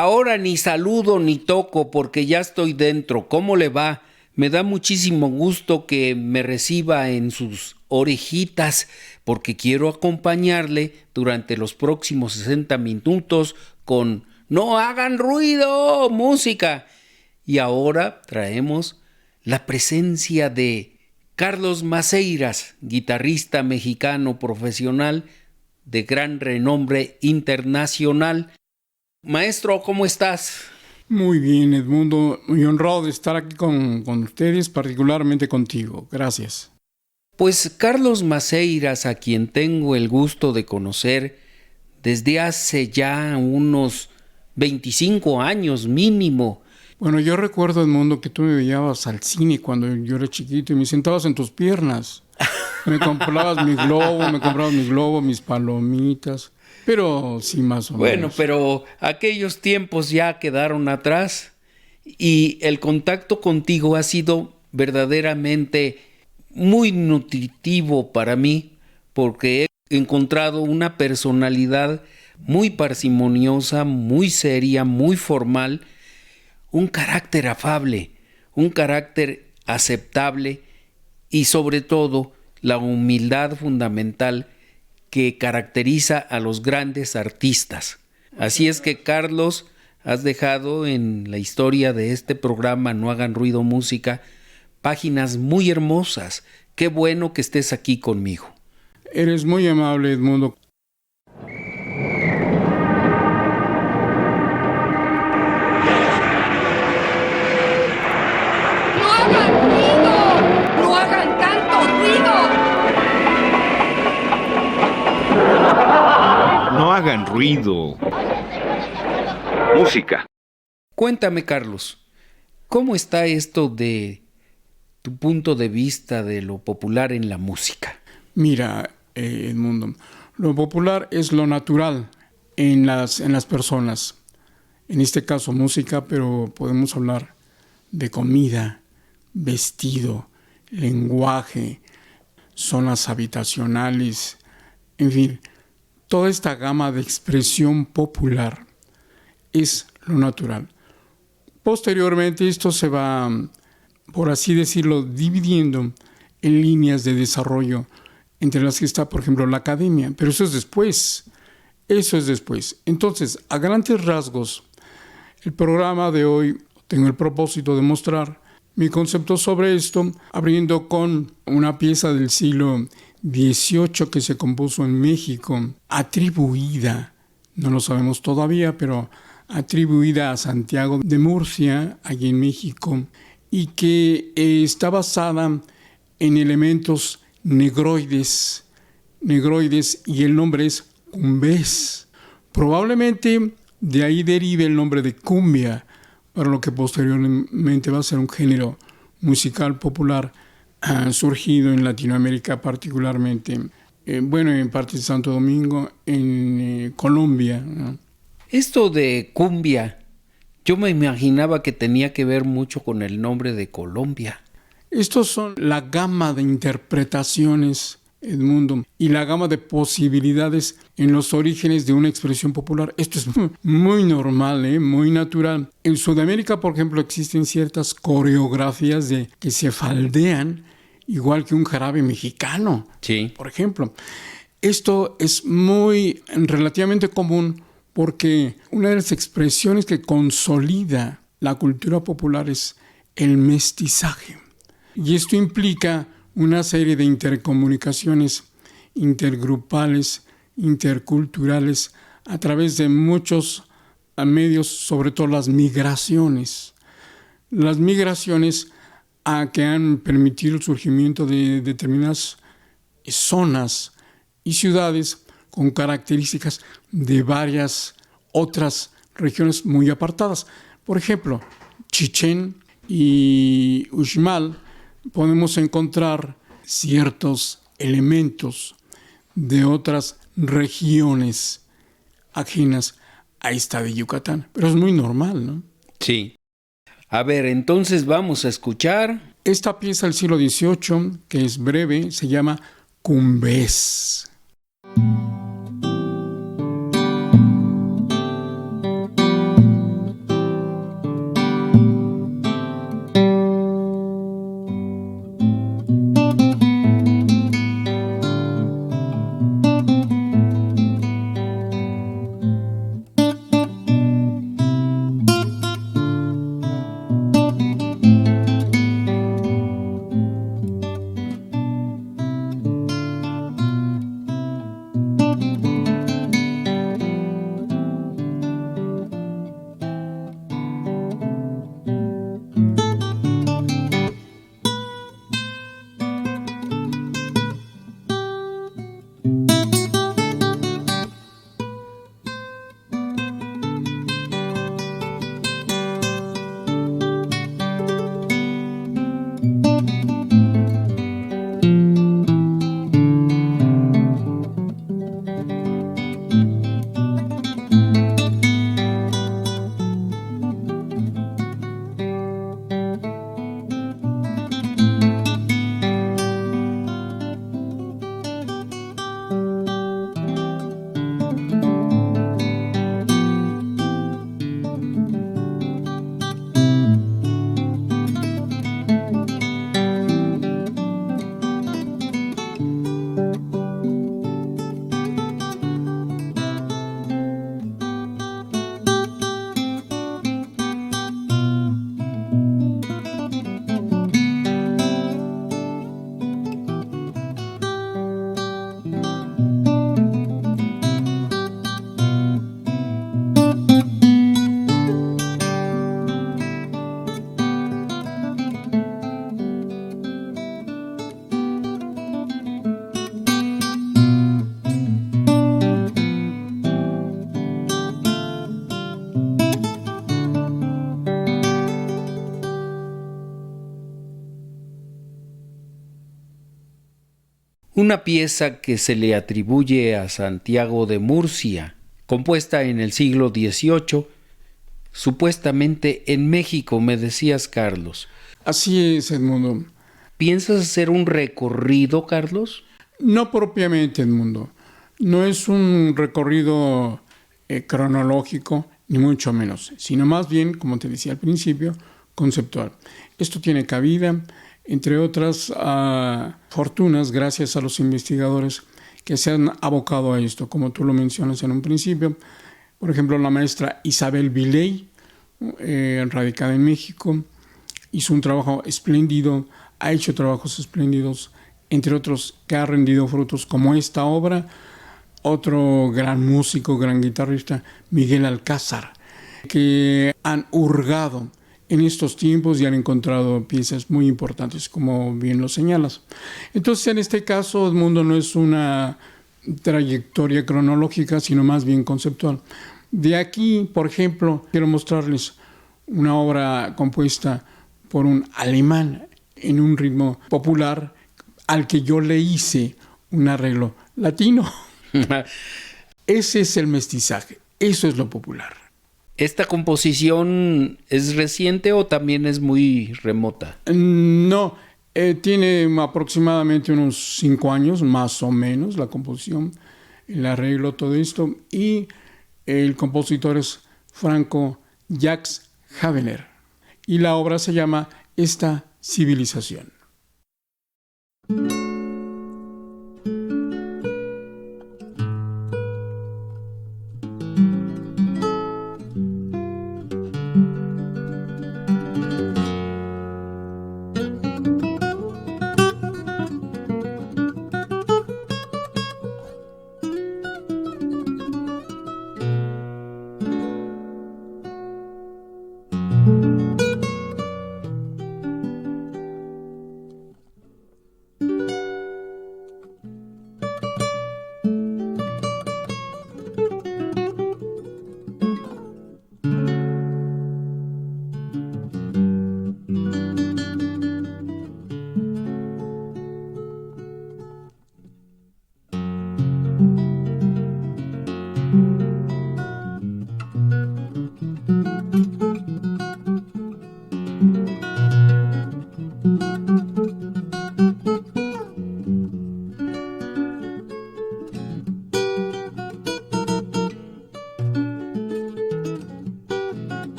Ahora ni saludo ni toco porque ya estoy dentro. ¿Cómo le va? Me da muchísimo gusto que me reciba en sus orejitas porque quiero acompañarle durante los próximos 60 minutos con No hagan ruido, música. Y ahora traemos la presencia de Carlos Maceiras, guitarrista mexicano profesional de gran renombre internacional. Maestro, ¿cómo estás? Muy bien, Edmundo. Muy honrado de estar aquí con ustedes, particularmente contigo. Gracias. Pues Carlos Maceiras, a quien tengo el gusto de conocer desde hace ya unos 25 años mínimo. Bueno, yo recuerdo, Edmundo, que tú me llevabas al cine cuando yo era chiquito y me sentabas en tus piernas. Me comprabas mi globo, mis palomitas. Pero sí, más o Bueno, menos. pero aquellos tiempos ya quedaron atrás y el contacto contigo ha sido verdaderamente muy nutritivo para mí porque he encontrado una personalidad muy parsimoniosa, muy seria, muy formal, un carácter afable, un carácter aceptable y sobre todo la humildad fundamental que caracteriza a los grandes artistas. Así es que, Carlos, has dejado en la historia de este programa No hagan ruido música páginas muy hermosas. Qué bueno que estés aquí conmigo. Eres muy amable, Edmundo. ¡No hagan ruido! ¡No hagan tanto ruido! No hagan ruido. Música. Cuéntame, Carlos, ¿cómo está esto de tu punto de vista de lo popular en la música? Mira, Edmundo, lo popular es lo natural en las personas. En este caso música, pero podemos hablar de comida, vestido, lenguaje, zonas habitacionales, en fin, toda esta gama de expresión popular es lo natural. Posteriormente esto se va, por así decirlo, dividiendo en líneas de desarrollo entre las que está, por ejemplo, la academia, pero eso es después. Entonces, a grandes rasgos, el programa de hoy tengo el propósito de mostrar mi concepto sobre esto, abriendo con una pieza del siglo XVIII que se compuso en México, atribuida, no lo sabemos todavía, pero atribuida a Santiago de Murcia, allí en México, y que está basada en elementos negroides, y el nombre es cumbés. Probablemente de ahí derive el nombre de cumbia, para lo que posteriormente va a ser un género musical popular surgido en Latinoamérica particularmente, en parte de Santo Domingo, en Colombia, ¿no? Esto de cumbia, yo me imaginaba que tenía que ver mucho con el nombre de Colombia. Estos son la gama de interpretaciones, Edmundo, y la gama de posibilidades en los orígenes de una expresión popular. Esto es muy normal, muy natural. En Sudamérica, por ejemplo, existen ciertas coreografías que se faldean, igual que un jarabe mexicano, Sí. por ejemplo. Esto es muy relativamente común porque una de las expresiones que consolida la cultura popular es el mestizaje. Y esto implica una serie de intercomunicaciones intergrupales, interculturales, a través de muchos medios, sobre todo las migraciones. Las migraciones que han permitido el surgimiento de determinadas zonas y ciudades con características de varias otras regiones muy apartadas. Por ejemplo, Chichén y Uxmal podemos encontrar ciertos elementos de otras regiones ajenas a esta de Yucatán. Pero es muy normal, ¿no? Sí. A ver, entonces vamos a escuchar. Esta pieza del siglo XVIII, que es breve, se llama Cumbés. una pieza que se le atribuye a Santiago de Murcia, compuesta en el siglo XVIII, supuestamente en México, me decías, Carlos. Así es, Edmundo. ¿Piensas hacer un recorrido, Carlos? No propiamente, Edmundo. No es un recorrido cronológico, ni mucho menos, sino más bien, como te decía al principio, conceptual. Esto tiene cabida, entre otras fortunas, gracias a los investigadores que se han abocado a esto, como tú lo mencionas en un principio. Por ejemplo, la maestra Isabel Viley, radicada en México, hizo un trabajo espléndido, ha hecho trabajos espléndidos, entre otros que ha rendido frutos como esta obra. Otro gran músico, gran guitarrista, Miguel Alcázar, que han hurgado en estos tiempos y han encontrado piezas muy importantes, como bien lo señalas. Entonces, en este caso, Edmundo, no es una trayectoria cronológica, sino más bien conceptual. De aquí, por ejemplo, quiero mostrarles una obra compuesta por un alemán en un ritmo popular al que yo le hice un arreglo latino. Ese es el mestizaje, eso es lo popular. ¿Esta composición es reciente o también es muy remota? No, tiene aproximadamente unos 5 años, más o menos, la composición, el arreglo, todo esto, y el compositor es Franco Jacques Havener, y la obra se llama Esta civilización.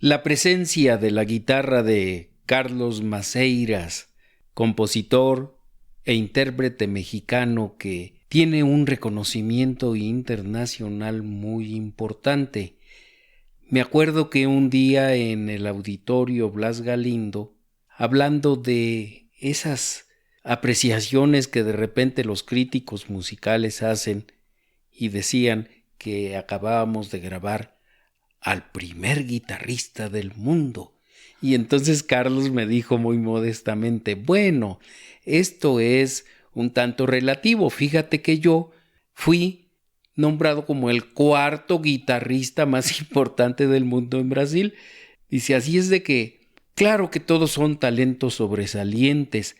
La presencia de la guitarra de Carlos Maceiras, compositor e intérprete mexicano que tiene un reconocimiento internacional muy importante. Me acuerdo que un día en el Auditorio Blas Galindo, hablando de esas apreciaciones que de repente los críticos musicales hacen, y decían que acabábamos de grabar al primer guitarrista del mundo. Y entonces Carlos me dijo muy modestamente, bueno, esto es un tanto relativo. Fíjate que yo fui nombrado como el cuarto guitarrista más importante del mundo en Brasil. Dice, así es de que, claro que todos son talentos sobresalientes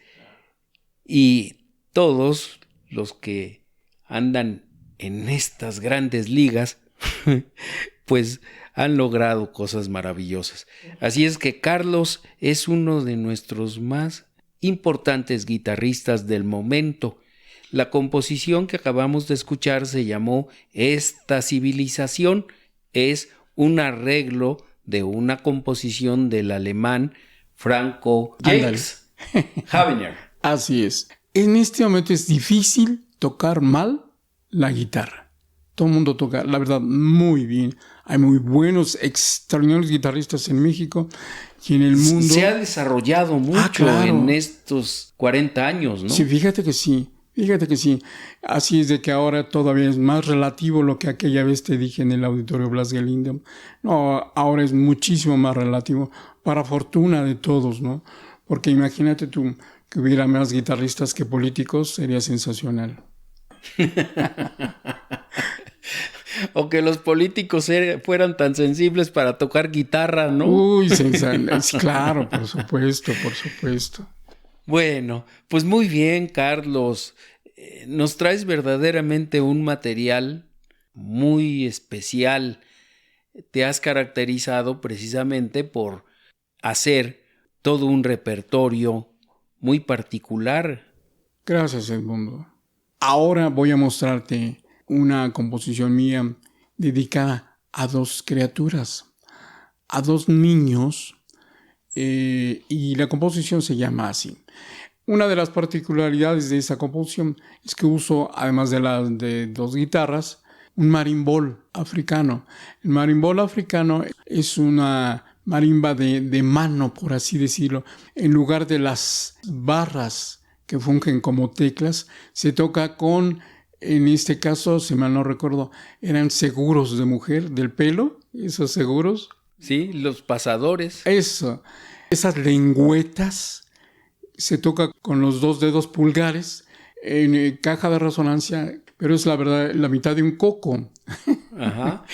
y todos los que andan en estas grandes ligas, pues han logrado cosas maravillosas. Así es que Carlos es uno de nuestros más importantes guitarristas del momento. La composición que acabamos de escuchar se llamó Esta civilización. Es un arreglo de una composición del alemán Franco Jacques Havener. Así es. En este momento es difícil tocar mal la guitarra. Todo el mundo toca, la verdad, muy bien. Hay muy buenos, extraordinarios guitarristas en México y en el mundo. Se ha desarrollado mucho claro. En estos 40 años, ¿no? Sí, fíjate que sí. Así es de que ahora todavía es más relativo lo que aquella vez te dije en el Auditorio Blas Galindo. No, ahora es muchísimo más relativo, para fortuna de todos, ¿no? Porque imagínate tú que hubiera más guitarristas que políticos, sería sensacional. O que los políticos fueran tan sensibles para tocar guitarra, ¿no? Uy, claro, por supuesto. Bueno, pues muy bien, Carlos. Nos traes verdaderamente un material muy especial. Te has caracterizado precisamente por hacer todo un repertorio muy particular. Gracias, Edmundo. Ahora voy a mostrarte una composición mía dedicada a dos criaturas, a dos niños, y la composición se llama así. Una de las particularidades de esa composición es que uso, además de dos guitarras, un marimbol africano. El marimbol africano es una marimba de mano, por así decirlo. En lugar de las barras que fungen como teclas, se toca con, en este caso, si mal no recuerdo, eran seguros de mujer, del pelo, esos seguros. Sí, los pasadores. Eso, esas lengüetas, se toca con los 2 dedos pulgares en caja de resonancia, pero es la verdad la mitad de un coco. Ajá.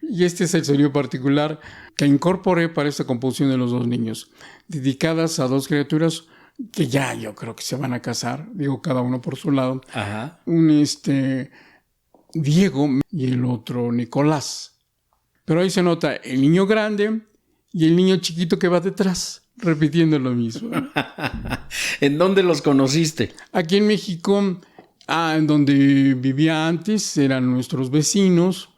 Y este es el sonido particular que incorporé para esta composición de los dos niños, dedicadas a dos criaturas que ya yo creo que se van a casar, digo cada uno por su lado. Ajá. Un Diego y el otro Nicolás. Pero ahí se nota el niño grande y el niño chiquito que va detrás, repitiendo lo mismo. ¿En dónde los conociste? Aquí en México, en donde vivía antes, eran nuestros vecinos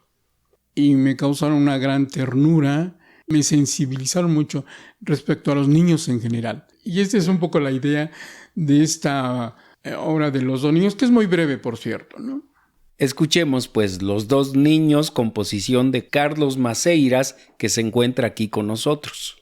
y me causaron una gran ternura, me sensibilizaron mucho respecto a los niños en general. Y esta es un poco la idea de esta obra de los dos niños, que es muy breve, por cierto, ¿no? Escuchemos pues Los dos niños, composición de Carlos Maceiras, que se encuentra aquí con nosotros.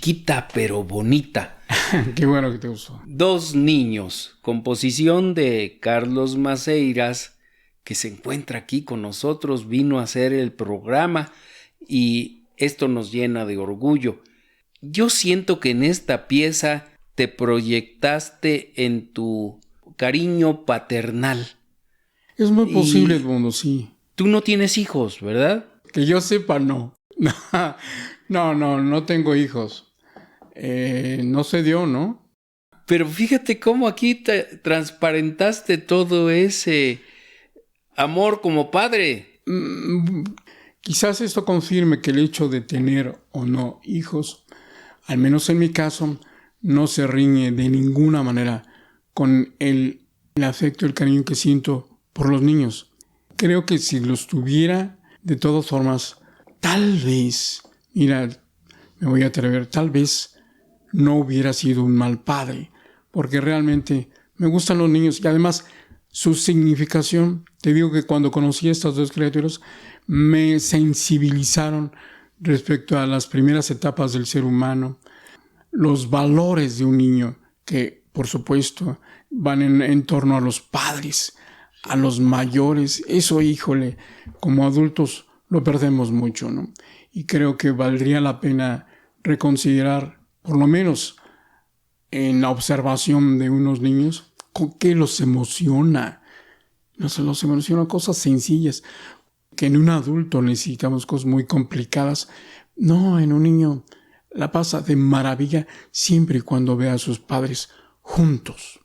chiquita pero bonita. Qué bueno que te gustó. Dos niños, composición de Carlos Maceiras, que se encuentra aquí con nosotros, vino a hacer el programa y esto nos llena de orgullo. Yo siento que en esta pieza te proyectaste en tu cariño paternal. Es muy posible, Edmundo, sí. Tú no tienes hijos, ¿verdad? Que yo sepa, no. No tengo hijos. No se dio, ¿no? Pero fíjate cómo aquí te transparentaste todo ese amor como padre. Quizás esto confirme que el hecho de tener o no hijos, al menos en mi caso, no se riñe de ninguna manera con el afecto y el cariño que siento por los niños. Creo que si los tuviera, de todas formas, tal vez, mira, me voy a atrever, tal vez no hubiera sido un mal padre, porque realmente me gustan los niños y además su significación, te digo que cuando conocí a estas dos criaturas, me sensibilizaron respecto a las primeras etapas del ser humano, los valores de un niño que, por supuesto, van en torno a los padres, a los mayores. Eso, híjole, como adultos lo perdemos mucho, ¿no? Y creo que valdría la pena reconsiderar, por lo menos en la observación de unos niños, qué los emociona. No se los emociona cosas sencillas, que en un adulto necesitamos cosas muy complicadas. No, en un niño la pasa de maravilla siempre y cuando ve a sus padres juntos.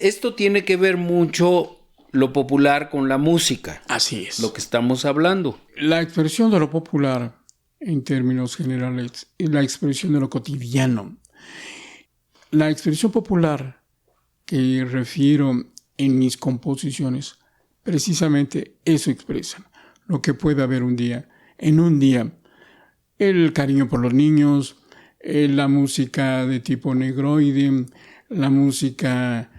Esto tiene que ver mucho lo popular con la música, Así es. lo que estamos hablando. La expresión de lo popular, en términos generales, es la expresión de lo cotidiano. La expresión popular que refiero en mis composiciones, precisamente eso expresan. Lo que puede haber en un día, el cariño por los niños, la música de tipo negroide, la música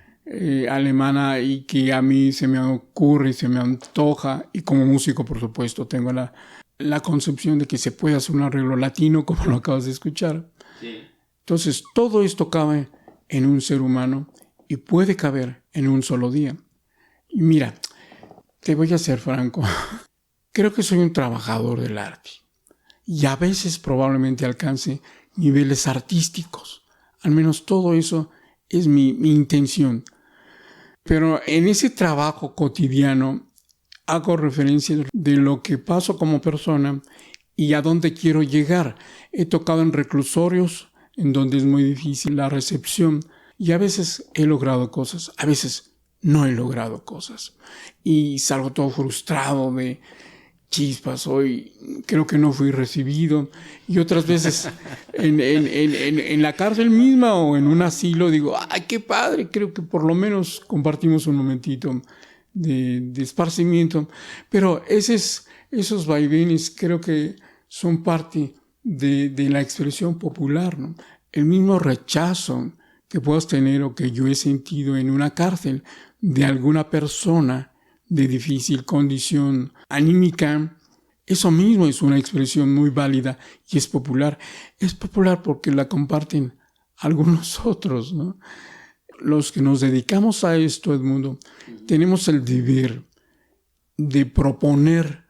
alemana y que a mí se me ocurre y se me antoja, y como músico, por supuesto, tengo la concepción de que se puede hacer un arreglo latino, como lo acabas de escuchar. Sí. Entonces, todo esto cabe en un ser humano y puede caber en un solo día. Y mira, te voy a ser franco, creo que soy un trabajador del arte y a veces probablemente alcance niveles artísticos. Al menos todo eso es mi intención. Pero en ese trabajo cotidiano hago referencia de lo que paso como persona y a dónde quiero llegar. He tocado en reclusorios en donde es muy difícil la recepción y a veces he logrado cosas, a veces no he logrado cosas. Y salgo todo frustrado de chispas, hoy creo que no fui recibido. Y otras veces en la cárcel misma o en un asilo digo, ¡ay, qué padre! Creo que por lo menos compartimos un momentito de esparcimiento. Pero esos vaivenes creo que son parte de la expresión popular, ¿no? El mismo rechazo que puedas tener o que yo he sentido en una cárcel de alguna persona de difícil condición anímica, eso mismo es una expresión muy válida y es popular. Es popular porque la comparten algunos otros, ¿no? Los que nos dedicamos a esto, Edmundo, tenemos el deber de proponer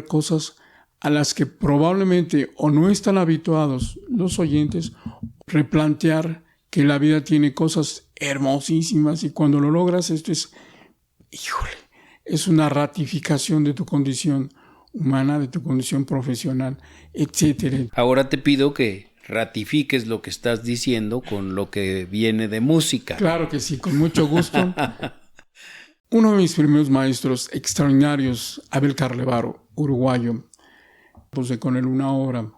cosas a las que probablemente o no están habituados los oyentes, replantear que la vida tiene cosas hermosísimas y cuando lo logras esto es una ratificación de tu condición humana, de tu condición profesional, etc. Ahora te pido que ratifiques lo que estás diciendo con lo que viene de música. Claro que sí, con mucho gusto. Uno de mis primeros maestros extraordinarios, Abel Carlevaro, uruguayo, puse con él una obra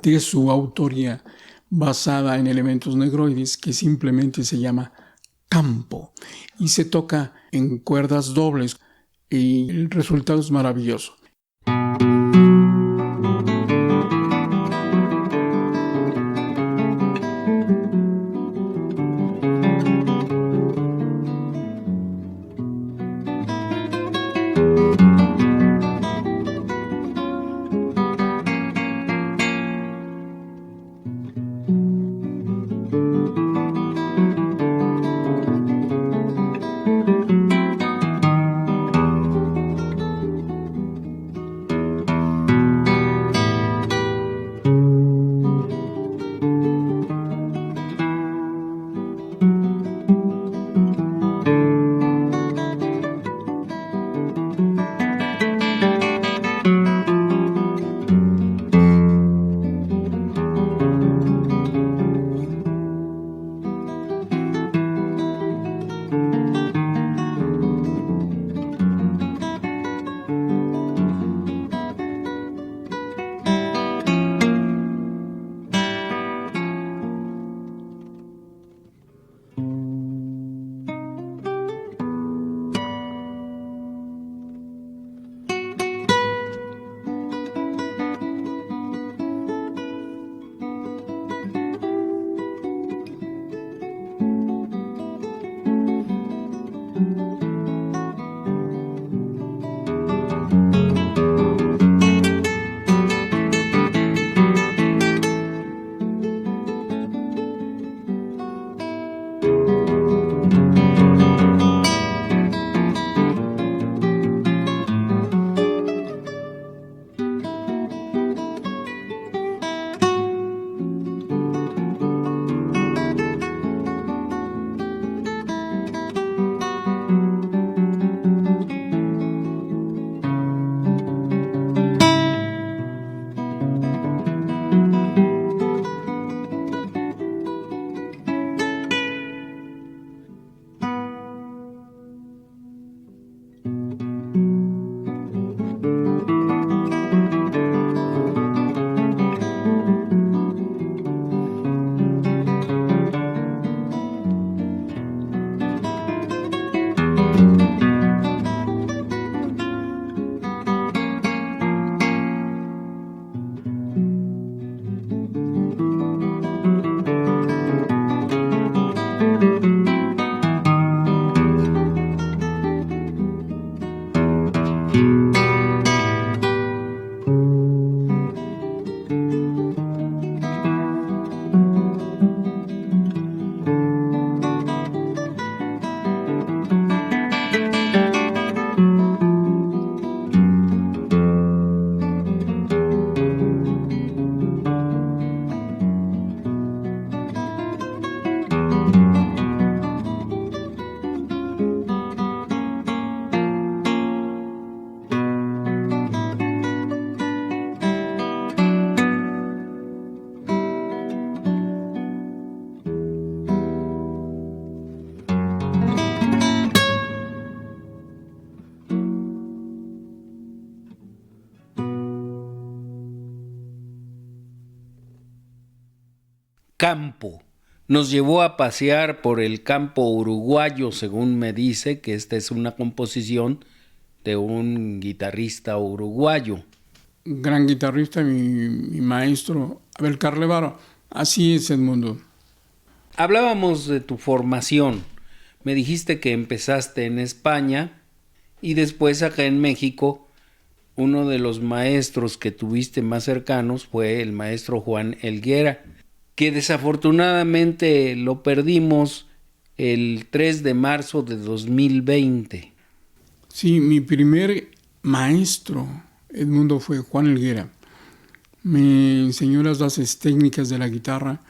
de su autoría basada en elementos negroides que simplemente se llama Campo y se toca en cuerdas dobles y el resultado es maravilloso. campo. Nos llevó a pasear por el campo uruguayo, según me dice, que esta es una composición de un guitarrista uruguayo. Gran guitarrista, mi maestro, Abel Carlevaro. Así es, Edmundo. Hablábamos de tu formación. Me dijiste que empezaste en España y después acá en México. Uno de los maestros que tuviste más cercanos fue el maestro Juan Helguera, que desafortunadamente lo perdimos el 3 de marzo de 2020. Sí, mi primer maestro, Edmundo, fue Juan Helguera. Me enseñó las bases técnicas de la guitarra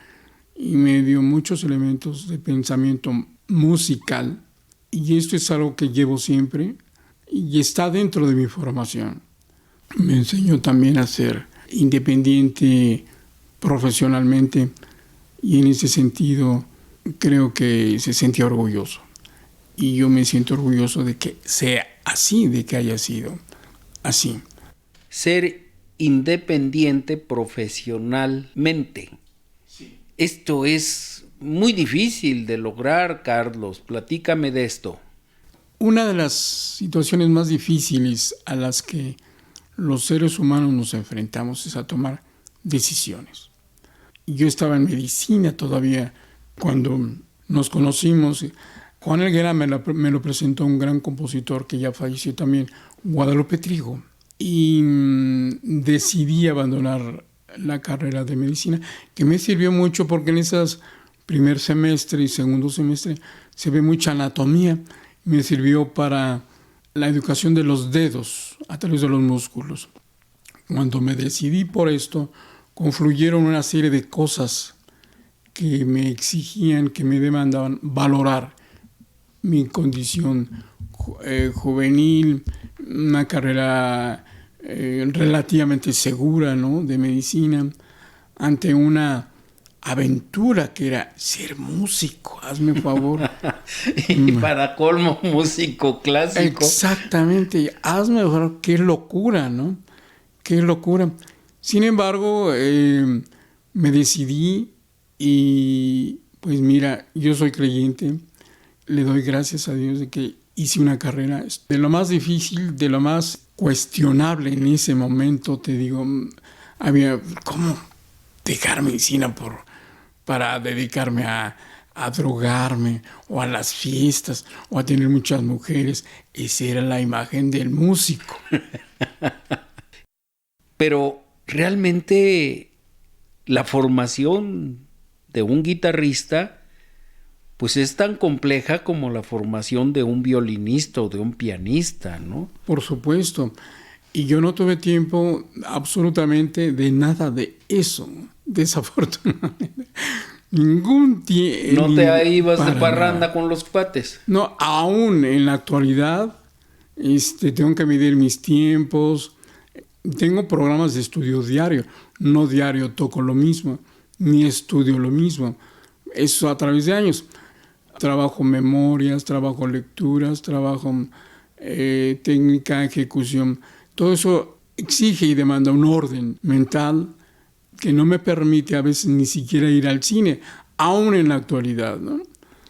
y me dio muchos elementos de pensamiento musical. Y esto es algo que llevo siempre y está dentro de mi formación. Me enseñó también a ser independiente profesionalmente y en ese sentido creo que se sentía orgulloso. Y yo me siento orgulloso de que sea así, de que haya sido así. Ser independiente profesionalmente. Sí. Esto es muy difícil de lograr, Carlos. Platícame de esto. Una de las situaciones más difíciles a las que los seres humanos nos enfrentamos es a tomar decisiones. Yo estaba en medicina todavía cuando nos conocimos. Juan Helguera me lo presentó un gran compositor que ya falleció también, Guadalupe Trigo. Y decidí abandonar la carrera de medicina, que me sirvió mucho porque en esos primer semestre y segundo semestre se ve mucha anatomía. Me sirvió para la educación de los dedos a través de los músculos. Cuando me decidí por esto, confluyeron una serie de cosas que me exigían, que me demandaban valorar mi condición juvenil, una carrera relativamente segura, ¿no?, de medicina, ante una aventura que era ser músico, hazme un favor. Y para colmo, músico clásico. Exactamente, hazme un favor, qué locura, ¿no? Qué locura. Sin embargo, me decidí y pues mira, yo soy creyente, le doy gracias a Dios de que hice una carrera de lo más difícil, de lo más cuestionable en ese momento, te digo, había cómo dejar medicina para dedicarme a drogarme o a las fiestas o a tener muchas mujeres. Esa era la imagen del músico. Pero realmente la formación de un guitarrista pues es tan compleja como la formación de un violinista o de un pianista, ¿no? Por supuesto. Y yo no tuve tiempo absolutamente de nada de eso, desafortunadamente. Ningún tiempo. ¿No te ibas de parranda con los cuates? No, aún en la actualidad tengo que medir mis tiempos. Tengo programas de estudio diario. No diario toco lo mismo, ni estudio lo mismo. Eso a través de años. Trabajo memorias, trabajo lecturas, trabajo técnica, ejecución. Todo eso exige y demanda un orden mental que no me permite a veces ni siquiera ir al cine, aún en la actualidad, ¿no?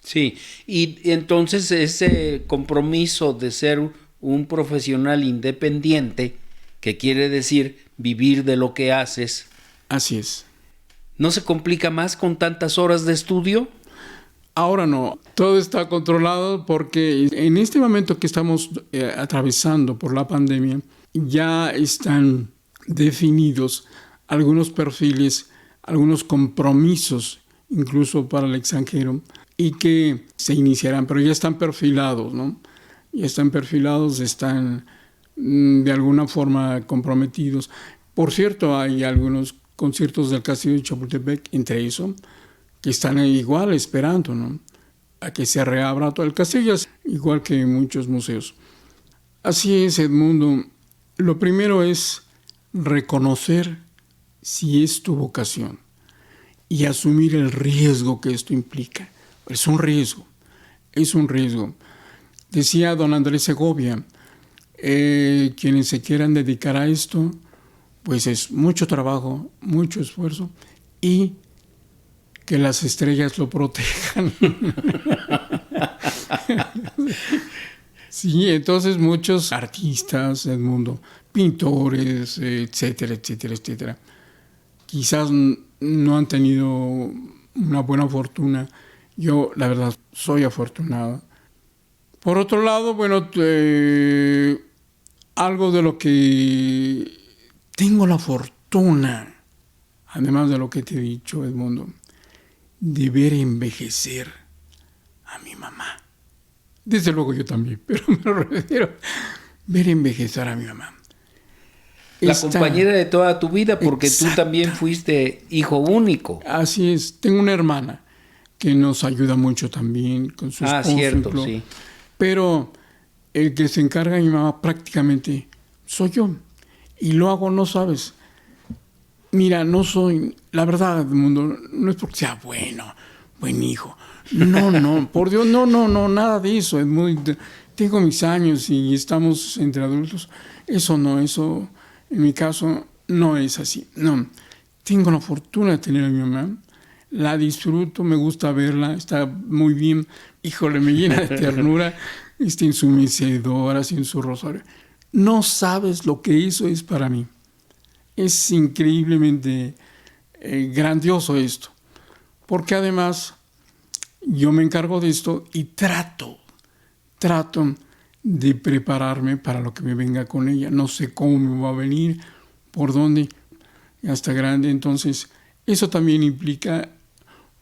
Sí, y entonces ese compromiso de ser un profesional independiente, que quiere decir vivir de lo que haces. Así es. ¿No se complica más con tantas horas de estudio? Ahora no, todo está controlado porque en este momento que estamos atravesando por la pandemia, ya están definidos algunos perfiles, algunos compromisos, incluso para el extranjero, y que se iniciarán, pero ya están perfilados, ¿no? Ya están perfilados, están de alguna forma comprometidos. Por cierto, hay algunos conciertos del Castillo de Chapultepec, entre eso, que están igual esperando, ¿no?, a que se reabra todo el castillo, igual que muchos museos. Así es, Edmundo. Lo primero es reconocer si es tu vocación y asumir el riesgo que esto implica. Es un riesgo, es un riesgo. Decía don Andrés Segovia, quienes se quieran dedicar a esto, pues es mucho trabajo, mucho esfuerzo y que las estrellas lo protejan. Sí, entonces muchos artistas del mundo, pintores, etcétera, etcétera, etcétera, quizás no han tenido una buena fortuna. Yo, la verdad, soy afortunado. Por otro lado, bueno, algo de lo que tengo la fortuna, además de lo que te he dicho, Edmundo, de ver envejecer a mi mamá. Desde luego yo también, pero me refiero a ver envejecer a mi mamá. La compañera de toda tu vida, porque tú también fuiste hijo único. Así es. Tengo una hermana que nos ayuda mucho también con sus esposo. Cierto, sí. Pero el que se encarga de mi mamá prácticamente soy yo. Y lo hago, no sabes. Mira, no soy, la verdad, Edmundo, no es porque sea buen hijo. No, por Dios, no, nada de eso. Tengo mis años y estamos entre adultos. Eso en mi caso no es así. No, tengo la fortuna de tener a mi mamá. La disfruto, me gusta verla, está muy bien. Híjole, me llena de ternura. En su mecedora, en su rosario. No sabes lo que eso es para mí. Es increíblemente grandioso esto. Porque además yo me encargo de esto y trato de prepararme para lo que me venga con ella. No sé cómo me va a venir, por dónde, hasta grande. Entonces, eso también implica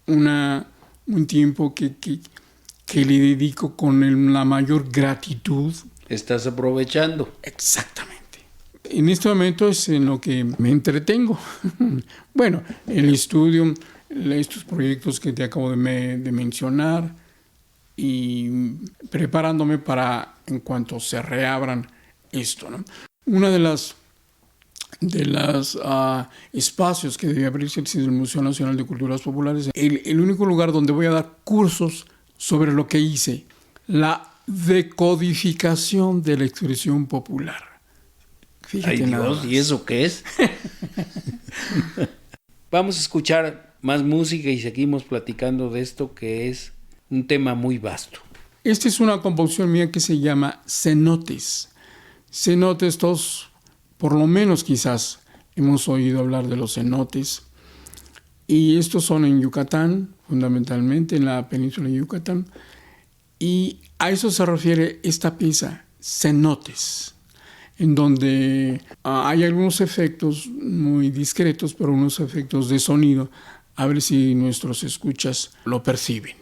un tiempo que le dedico con la mayor gratitud. Estás aprovechando. Exactamente. En este momento es en lo que me entretengo. Bueno, el estudio, estos proyectos que te acabo de mencionar y preparándome para en cuanto se reabran esto, ¿no? Una de las espacios que debe abrirse es el Museo Nacional de Culturas Populares, el único lugar donde voy a dar cursos sobre lo que hice, la decodificación de la expresión popular. Fíjate. Ay, Dios, ¿y eso qué es? Vamos a escuchar más música y seguimos platicando de esto, que es un tema muy vasto. Esta es una composición mía que se llama Cenotes. Cenotes, todos, por lo menos quizás, hemos oído hablar de los cenotes. Y estos son en Yucatán, fundamentalmente en la península de Yucatán. Y a eso se refiere esta pieza, Cenotes, en donde hay algunos efectos muy discretos, pero unos efectos de sonido, a ver si nuestros escuchas lo perciben.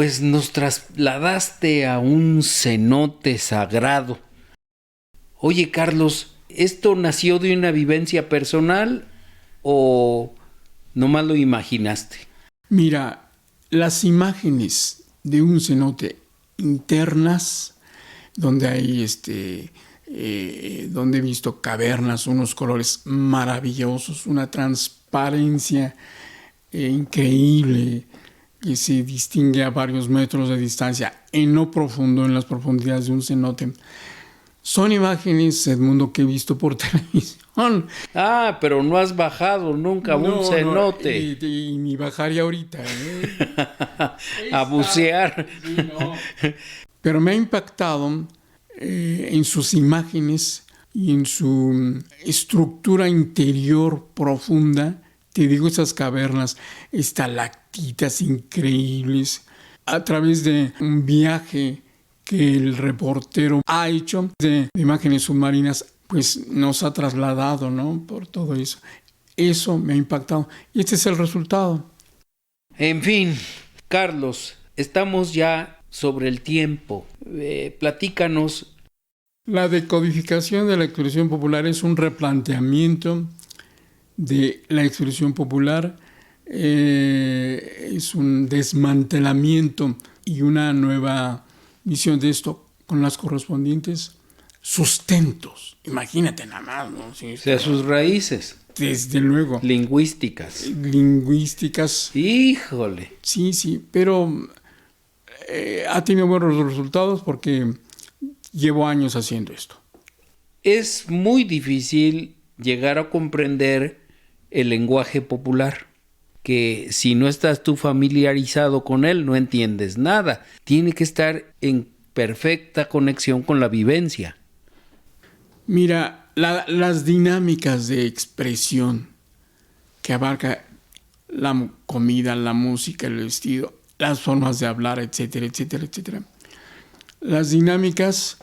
pues nos trasladaste a un cenote sagrado. Oye, Carlos, ¿esto nació de una vivencia personal o nomás lo imaginaste? Mira, las imágenes de un cenote internas, donde hay donde he visto cavernas, unos colores maravillosos, una transparencia increíble que se distingue a varios metros de distancia en lo profundo, en las profundidades de un cenote. Son imágenes, Edmundo, que he visto por televisión. Ah, pero no has bajado nunca a un cenote. No, y ni bajaría ahorita. A bucear. Sí, no. Pero me ha impactado en sus imágenes y en su estructura interior profunda. Te digo, esas cavernas, estalactitas increíbles, a través de un viaje que el reportero ha hecho de imágenes submarinas, pues nos ha trasladado, ¿no? Por todo eso. Eso me ha impactado. Y este es el resultado. En fin, Carlos, estamos ya sobre el tiempo. Platícanos. La decodificación de la expresión popular es un replanteamiento de la expresión popular, es un desmantelamiento y una nueva visión de esto con las correspondientes sustentos. Imagínate nada más, ¿no? Sí, O sea, sus raíces. desde luego. Lingüísticas. Lingüísticas. Híjole. Sí, pero ha tenido buenos resultados porque llevo años haciendo esto. Es muy difícil llegar a comprender el lenguaje popular, que si no estás tú familiarizado con él, no entiendes nada. Tiene que estar en perfecta conexión con la vivencia. Mira, las dinámicas de expresión que abarca la comida, la música, el vestido, las formas de hablar, etcétera, etcétera, etcétera. Las dinámicas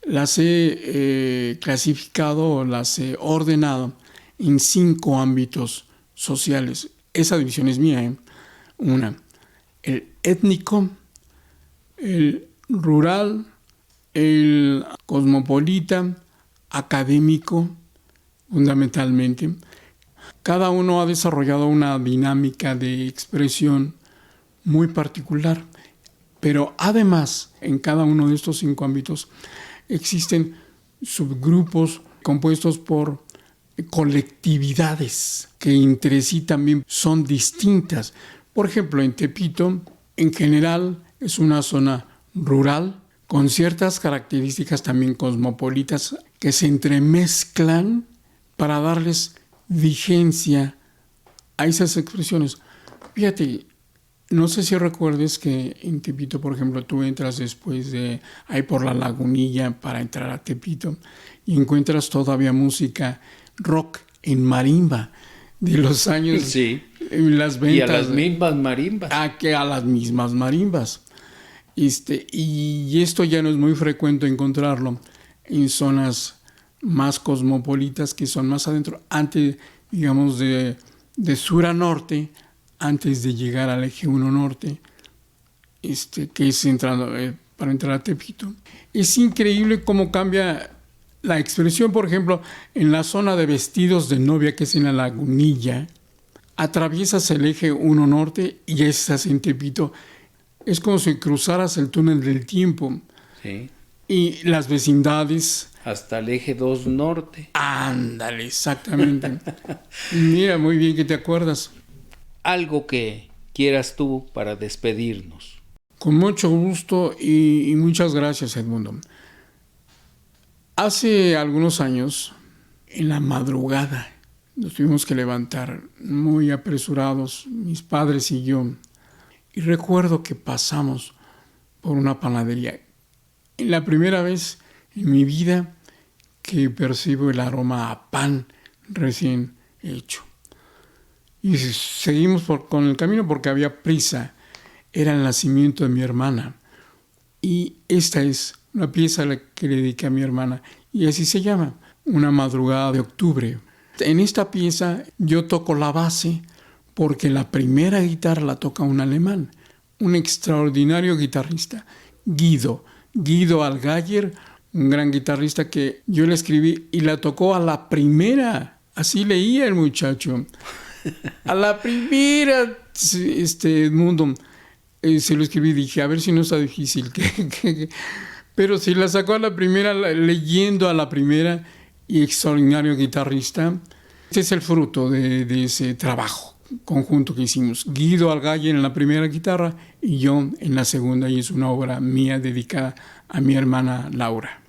las he clasificado o las he ordenado en 5 ámbitos sociales. Esa división es mía, ¿eh? Una, el étnico, el rural, el cosmopolita, académico, fundamentalmente. Cada uno ha desarrollado una dinámica de expresión muy particular, pero además en cada uno de estos 5 ámbitos existen subgrupos compuestos por colectividades que entre sí también son distintas. Por ejemplo, en Tepito, en general, es una zona rural con ciertas características también cosmopolitas que se entremezclan para darles vigencia a esas expresiones. Fíjate, no sé si recuerdes que en Tepito, por ejemplo, tú entras después de ahí por la Lagunilla para entrar a Tepito y encuentras todavía música rock en marimba de los años, Sí. Las ventas. Y a las mismas marimbas. A las mismas marimbas. Y esto ya no es muy frecuente encontrarlo en zonas más cosmopolitas que son más adentro, antes, digamos, de sur a norte, antes de llegar al eje 1 norte, que es entrando, para entrar a Tepito. Es increíble cómo cambia la expresión, por ejemplo, en la zona de vestidos de novia, que es en la Lagunilla, atraviesas el eje 1 norte y ya estás en Tepito. Es como si cruzaras el túnel del tiempo. Sí. Y las vecindades. Hasta el eje 2 norte. Ándale, exactamente. Mira, muy bien que te acuerdas. Algo que quieras tú para despedirnos. Con mucho gusto y muchas gracias, Edmundo. Hace algunos años, en la madrugada, nos tuvimos que levantar muy apresurados, mis padres y yo. Y recuerdo que pasamos por una panadería. La primera vez en mi vida que percibo el aroma a pan recién hecho. Y seguimos con el camino porque había prisa. Era el nacimiento de mi hermana. Y esta es una pieza a la que le dediqué a mi hermana. Y así se llama, Una madrugada de octubre. En esta pieza yo toco la base porque la primera guitarra la toca un alemán, un extraordinario guitarrista, Guido Algayer, un gran guitarrista que yo le escribí y la tocó a la primera. Así leía el muchacho. A la primera, Edmundo. Se lo escribí y dije, a ver si no está difícil. Pero si la sacó a la primera, leyendo a la primera, y extraordinario guitarrista. Este es el fruto de ese trabajo conjunto que hicimos. Guido Algayer en la primera guitarra y yo en la segunda, y es una obra mía dedicada a mi hermana Laura.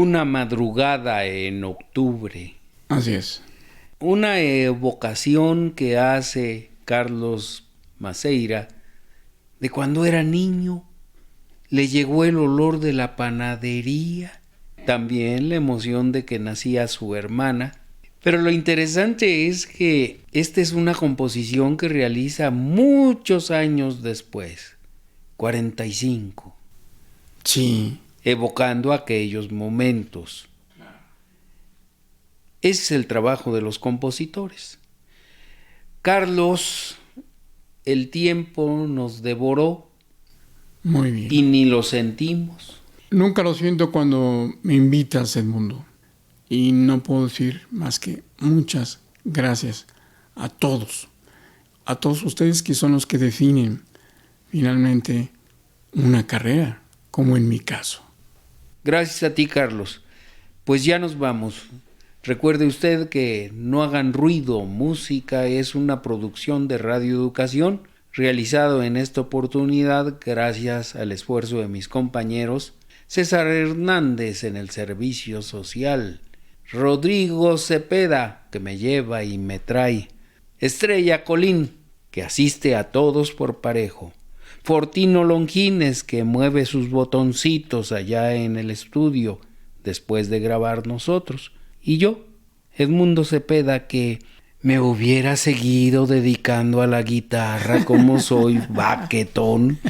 Una madrugada en octubre. Así es. Una evocación que hace Carlos Maceira de cuando era niño. Le llegó el olor de la panadería, también la emoción de que nacía su hermana. Pero lo interesante es que esta es una composición que realiza muchos años después, 45. Sí. Evocando aquellos momentos. Ese es el trabajo de los compositores. Carlos, el tiempo nos devoró. Muy bien. Y ni lo sentimos. Nunca lo siento cuando me invitas, Edmundo. Y no puedo decir más que muchas gracias a todos ustedes que son los que definen finalmente una carrera, como en mi caso. Gracias a ti, Carlos. Pues ya nos vamos. Recuerde usted que No Hagan Ruido Música es una producción de Radio Educación realizado en esta oportunidad gracias al esfuerzo de mis compañeros César Hernández en el servicio social, Rodrigo Cepeda, que me lleva y me trae, Estrella Colín, que asiste a todos por parejo, Fortino Longines, que mueve sus botoncitos allá en el estudio después de grabar nosotros, y yo, Edmundo Cepeda, que me hubiera seguido dedicando a la guitarra como soy baquetón.